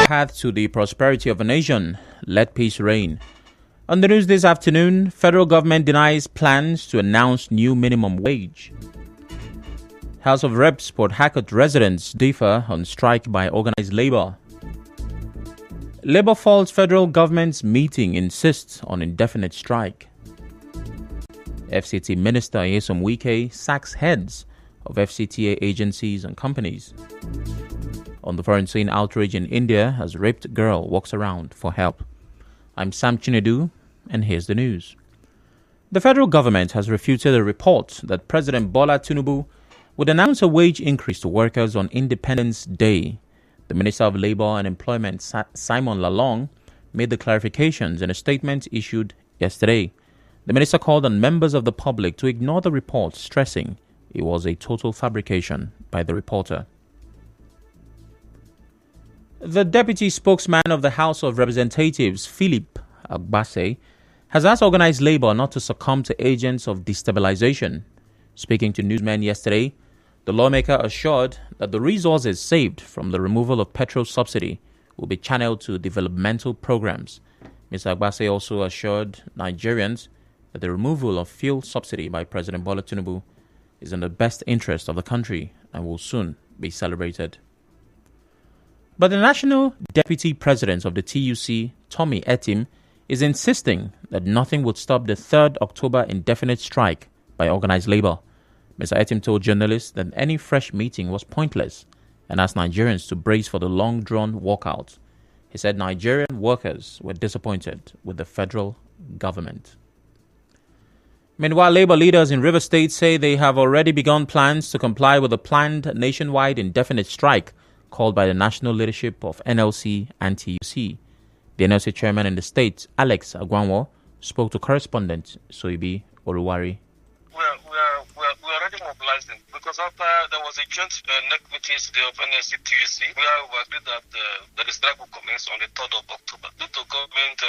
path to the prosperity of a nation. Let peace reign. On the news this afternoon, federal government denies plans to announce new minimum wage. House of Reps Port Harcourt residents differ on strike by organized labor. Labour faults federal government's meeting insists on indefinite strike. FCT Minister Nyesom Wike sacks heads of FCTA agencies and companies. On the foreign scene, outrage in India as raped girl walks around for help. I'm Sam Chinedu, and here's the news. The federal government has refuted a report that President Bola Tinubu would announce a wage increase to workers on Independence Day. The Minister of Labour and Employment, Simon Lalong, made the clarifications in a statement issued yesterday. The minister called on members of the public to ignore the report, stressing it was a total fabrication by the reporter. The deputy spokesman of the House of Representatives, Philip Agbase, has asked organized labor not to succumb to agents of destabilization. Speaking to newsmen yesterday, the lawmaker assured that the resources saved from the removal of petrol subsidy will be channeled to developmental programs. Mr. Agbase also assured Nigerians that the removal of fuel subsidy by President Bola Tinubu is in the best interest of the country and will soon be celebrated. But the National Deputy President of the TUC, Tommy Etim, is insisting that nothing would stop the 3rd October indefinite strike by organized labor. Mr. Etim told journalists that any fresh meeting was pointless and asked Nigerians to brace for the long-drawn walkout. He said Nigerian workers were disappointed with the federal government. Meanwhile, labor leaders in Rivers State say they have already begun plans to comply with the planned nationwide indefinite strike called by the national leadership of NLC and TUC. The NLC chairman in the state, Alex Agwanwo, spoke to correspondent Soibi Oruwari. We're already mobilizing because after there was a joint NEC meeting today of NLC TUC, where we agreed that the strike will commence on the 3rd of October. Due to government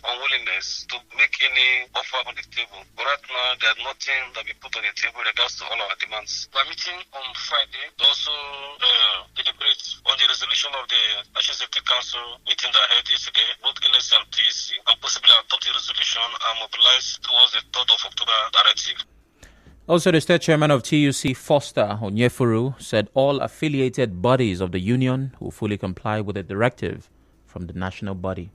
unwillingness to make any offer on the table, right now there's nothing that we put on the table in regards to all our demands. We're meeting on Friday to also deliberate on the resolution of the National Safety Council meeting that I held yesterday. Both NLC and TUC, and possibly adopt the resolution and mobilize towards the 3rd of October directive. Also, the state chairman of TUC, Foster Onyefuru, said all affiliated bodies of the union will fully comply with the directive from the national body.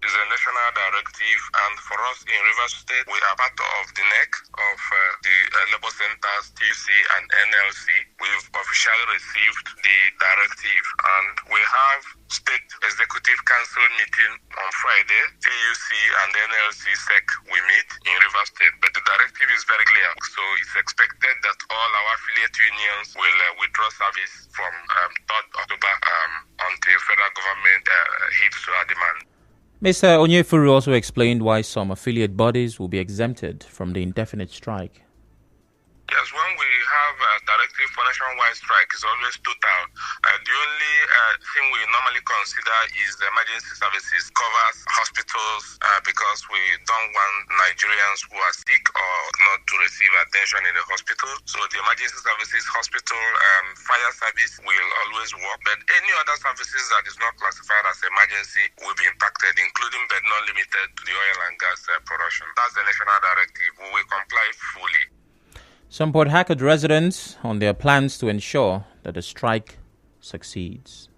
It's a national directive, and for us in Rivers State, we are part of the NEC of the Labour Centers, TUC and NLC. We've officially received the directive, and we have State Executive Council meeting on Friday. TUC and NLC SEC we meet in Rivers State, but the directive is very clear. So it's expected that all our affiliate unions will withdraw service from 3rd October until federal government heeds to our demand. Mr. Onyefuru also explained why some affiliate bodies will be exempted from the indefinite strike. Yes, when we have a directive for nationwide strike, it's always total. The only thing we normally consider is the emergency services, covers hospitals, because we don't want Nigerians who are sick or not to receive attention in the hospital. So the emergency services, hospital, fire service will always work. But any other services that is not classified as emergency will be impacted, including but not limited to the oil and gas production. That's the national directive. We will comply fully. Some Port Harcourt residents on their plans to ensure that the strike succeeds.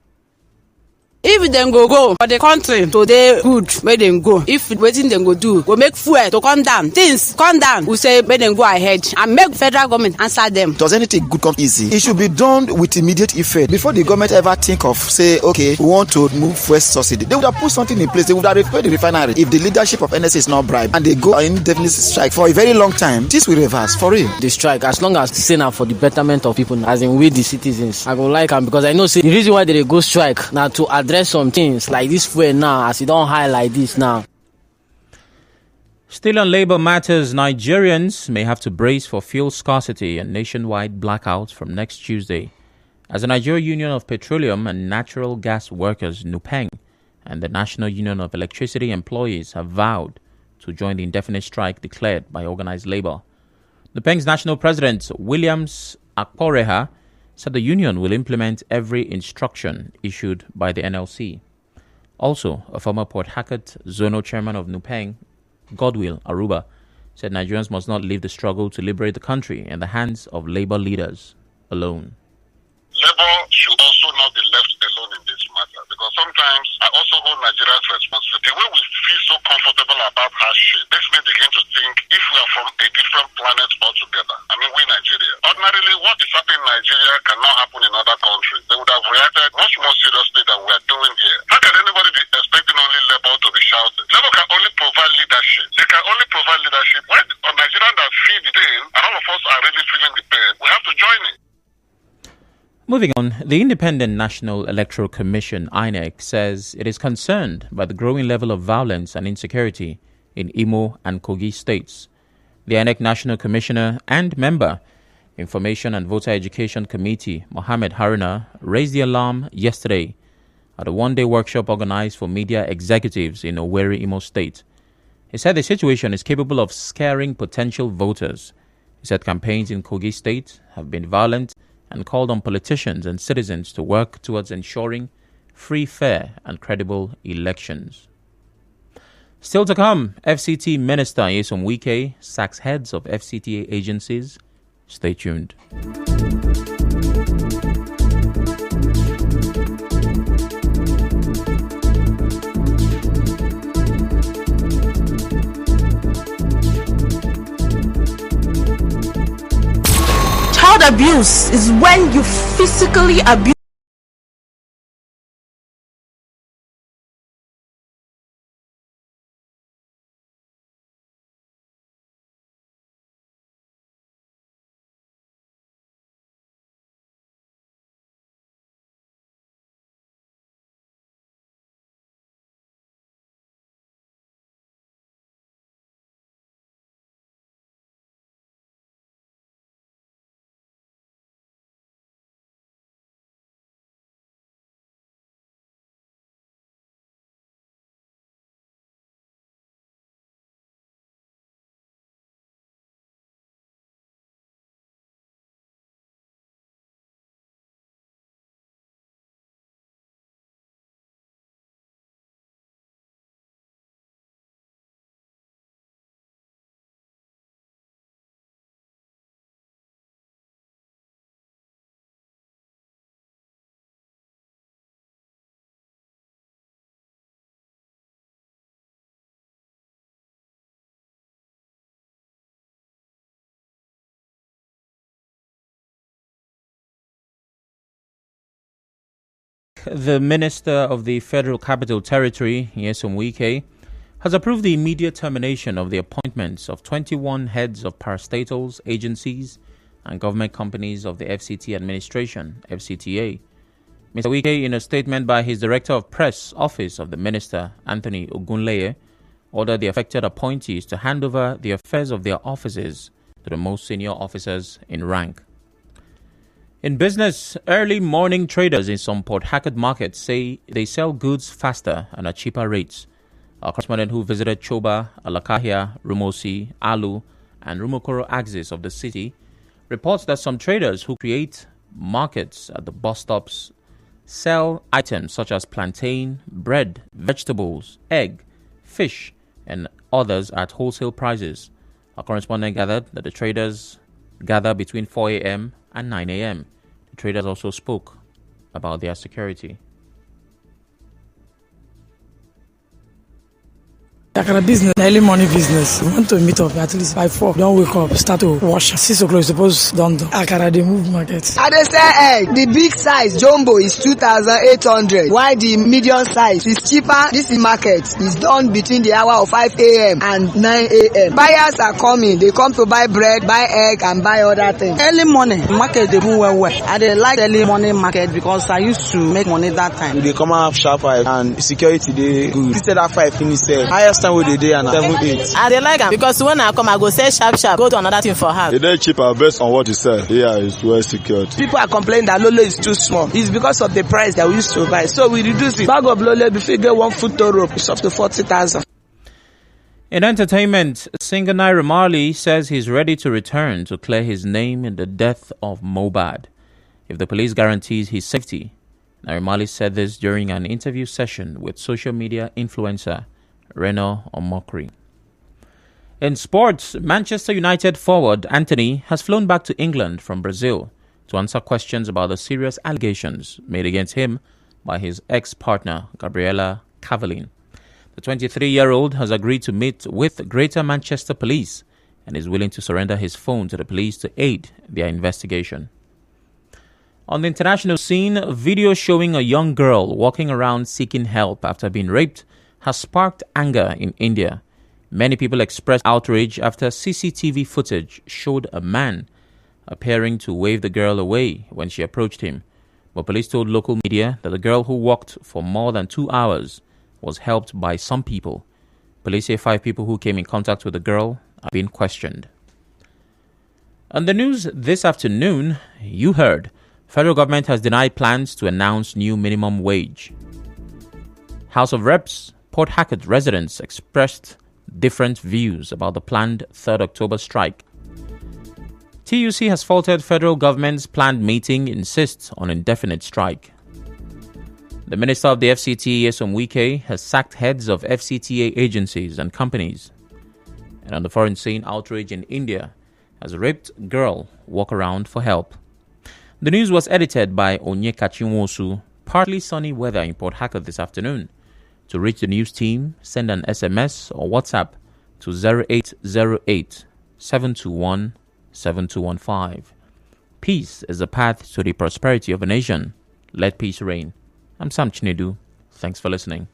If them go for the country today, good, where them go. If waiting them go do, we make fuel to come down. Things come down. We say make them go ahead and make federal government answer them. Does anything good come easy? It should be done with immediate effect before the government ever think of say, okay, we want to move fuel subsidy. They would have put something in place. They would have repaid the refinery. If the leadership of NSA is not bribed and they go on indefinite strike for a very long time, this will reverse for real. The strike, as long as say now for the betterment of people, as in we the citizens, I go like them because I know say the reason why they go strike now to address some things like this fuel now, as it don't high like this now. Still on labor matters, Nigerians may have to brace for fuel scarcity and nationwide blackouts from next Tuesday, as the Nigeria Union of Petroleum and Natural Gas Workers, NUPENG, and the National Union of Electricity Employees have vowed to join the indefinite strike declared by organized labor. NUPENG's national president, Williams Akporeha, said the union will implement every instruction issued by the NLC. Also, a former Port Harcourt zonal chairman of Nupeng, Godwill Aruba, said Nigerians must not leave the struggle to liberate the country in the hands of labor leaders alone. Labor should also not be left alone in this matter, because sometimes I also hold Nigerians responsible. The way we feel so comfortable about hardship makes me begin to think if we are from a different planet altogether. I mean, we Nigeria. Ordinarily, what is happening in Nigeria cannot happen in other countries. They would have reacted much more seriously than we are doing here. How can anybody be expecting only labor to be shouted? Labor can only provide leadership. They can only provide leadership when a Nigerian that feel the pain, and all of us are really feeling the pain, we have to join it. Moving on, the Independent National Electoral Commission, INEC, says it is concerned by the growing level of violence and insecurity in Imo and Kogi states. The INEC National Commissioner and member, Information and Voter Education Committee, Mohammed Haruna, raised the alarm yesterday at a one-day workshop organized for media executives in Owerri, Imo State. He said the situation is capable of scaring potential voters. He said campaigns in Kogi State have been violent and called on politicians and citizens to work towards ensuring free, fair and credible elections. Still to come, FCT Minister Nyesom Wike sacks heads of FCTA agencies. Stay tuned. Child abuse is when you physically abuse The Minister of the Federal Capital Territory, Nyesom Wike, has approved the immediate termination of the appointments of 21 heads of parastatals, agencies, and government companies of the FCT administration, FCTA. Mr. Wike, in a statement by his Director of Press Office of the Minister, Anthony Ogunleye, ordered the affected appointees to hand over the affairs of their offices to the most senior officers in rank. In business, early morning traders in some Port Harcourt markets say they sell goods faster and at cheaper rates. Our correspondent who visited Choba, Alakahia, Rumosi, Alu, and Rumokoro axis of the city reports that some traders who create markets at the bus stops sell items such as plantain, bread, vegetables, egg, fish, and others at wholesale prices. Our correspondent gathered that the traders gather between 4 a.m. and 9 a.m. The traders also spoke about their security. Akara business, early morning business. We want to meet up at least by 4. Don't wake up, start to wash. 6 o'clock, suppose done. Akara, they move market. I dey sell egg. The big size, jumbo, is 2,800. While the medium size is cheaper. This market is done between the hour of 5 a.m. and 9 a.m. Buyers are coming. They come to buy bread, buy egg, and buy other things. Early morning market, they move well. I dey like early morning market because I used to make money that time. They come out sharp 5 and security they good. Instead of 5 finish sell. Highest time with the day and 7-8. I dey like am because when I come I go sell sharp, go to another thing for her. It is cheaper based on what you sell. Here is well secured. People are complaining that Lolo is too small. It's because of the price that we used to buy. So we reduce it. Bag of Lolo, before you get 1 foot to rope, it's up to 40,000. In entertainment, singer Naira Marley says he's ready to return to clear his name in the death of Mohbad. if the police guarantees his safety. Narimali said this during an interview session with social media influencer Reno Omokri. In sports, Manchester United forward Anthony has flown back to England from Brazil to answer questions about the serious allegations made against him by his ex-partner, Gabriela Cavallin. The 23-year-old has agreed to meet with Greater Manchester Police and is willing to surrender his phone to the police to aid their investigation. On the international scene, a video showing a young girl walking around seeking help after being raped has sparked anger in India. Many people expressed outrage after CCTV footage showed a man appearing to wave the girl away when she approached him. But police told local media that the girl, who walked for more than 2 hours, was helped by some people. Police say 5 people who came in contact with the girl are being questioned. On the news this afternoon, you heard federal government has denied plans to announce new minimum wage. House of Reps, Port Harcourt residents expressed different views about the planned 3rd October strike. TUC has faulted federal government's planned meeting, insists on indefinite strike. The Minister of the FCTA, Yesom Wike, has sacked heads of FCTA agencies and companies. And on the foreign scene, outrage in India as a raped girl walk around for help. The news was edited by Onyeka Chinwosu. Partly sunny weather in Port Harcourt this afternoon. To reach the news team, send an SMS or WhatsApp to 0808 721 7215. Peace is the path to the prosperity of a nation. Let peace reign. I'm Sam Chinedu. Thanks for listening.